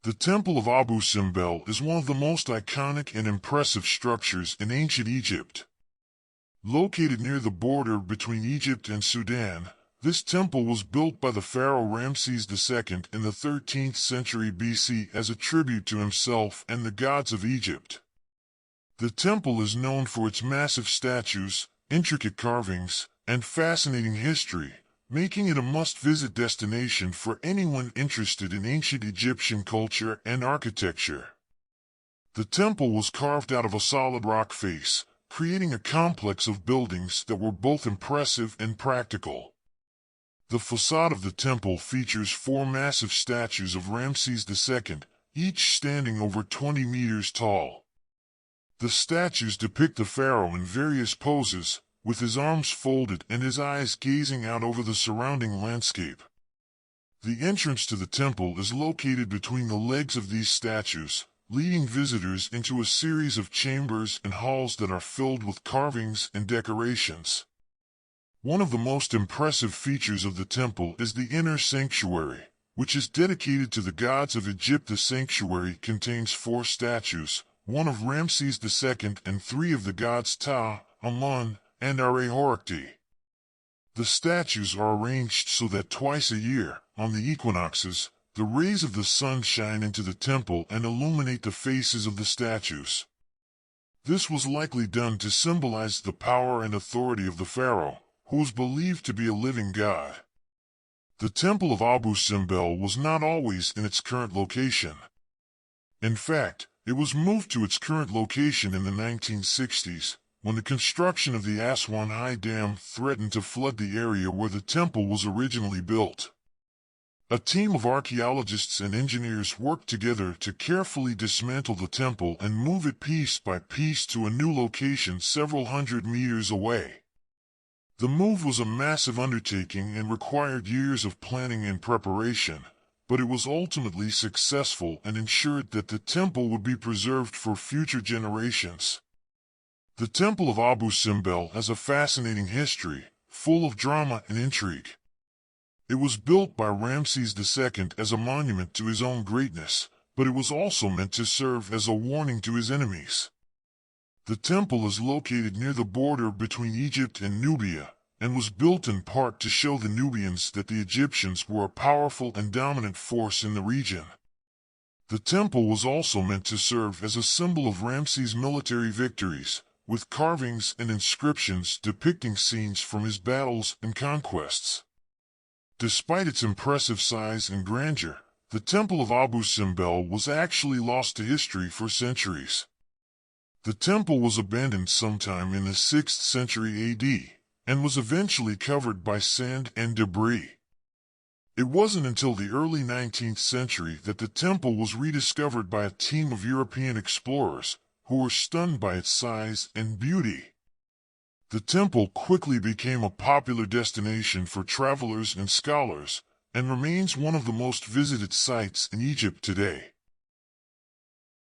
The Temple of Abu Simbel is one of the most iconic and impressive structures in ancient Egypt. Located near the border between Egypt and Sudan, this temple was built by the Pharaoh Ramses II in the 13th century BC as a tribute to himself and the gods of Egypt. The temple is known for its massive statues, intricate carvings, and fascinating history, making it a must-visit destination for anyone interested in ancient Egyptian culture and architecture. The temple was carved out of a solid rock face, creating a complex of buildings that were both impressive and practical. The facade of the temple features four massive statues of Ramses II, each standing over 20 meters tall. The statues depict the pharaoh in various poses, with his arms folded and his eyes gazing out over the surrounding landscape. The entrance to the temple is located between the legs of these statues, leading visitors into a series of chambers and halls that are filled with carvings and decorations. One of the most impressive features of the temple is the inner sanctuary, which is dedicated to the gods of Egypt. The sanctuary contains four statues, one of Ramses II and three of the gods Ta, Amun, and Are-Horikti. The statues are arranged so that twice a year, on the equinoxes, the rays of the sun shine into the temple and illuminate the faces of the statues. This was likely done to symbolize the power and authority of the pharaoh, who was believed to be a living god. The Temple of Abu Simbel was not always in its current location. In fact, it was moved to its current location in the 1960s, when the construction of the Aswan High Dam threatened to flood the area where the temple was originally built. A team of archaeologists and engineers worked together to carefully dismantle the temple and move it piece by piece to a new location several hundred meters away. The move was a massive undertaking and required years of planning and preparation, but it was ultimately successful and ensured that the temple would be preserved for future generations. The Temple of Abu Simbel has a fascinating history, full of drama and intrigue. It was built by Ramses II as a monument to his own greatness, but it was also meant to serve as a warning to his enemies. The temple is located near the border between Egypt and Nubia, and was built in part to show the Nubians that the Egyptians were a powerful and dominant force in the region. The temple was also meant to serve as a symbol of Ramses' military victories, with carvings and inscriptions depicting scenes from his battles and conquests. Despite its impressive size and grandeur, the Temple of Abu Simbel was actually lost to history for centuries. The temple was abandoned sometime in the 6th century AD, and was eventually covered by sand and debris. It wasn't until the early 19th century that the temple was rediscovered by a team of European explorers, who were stunned by its size and beauty. The temple quickly became a popular destination for travelers and scholars, and remains one of the most visited sites in Egypt today.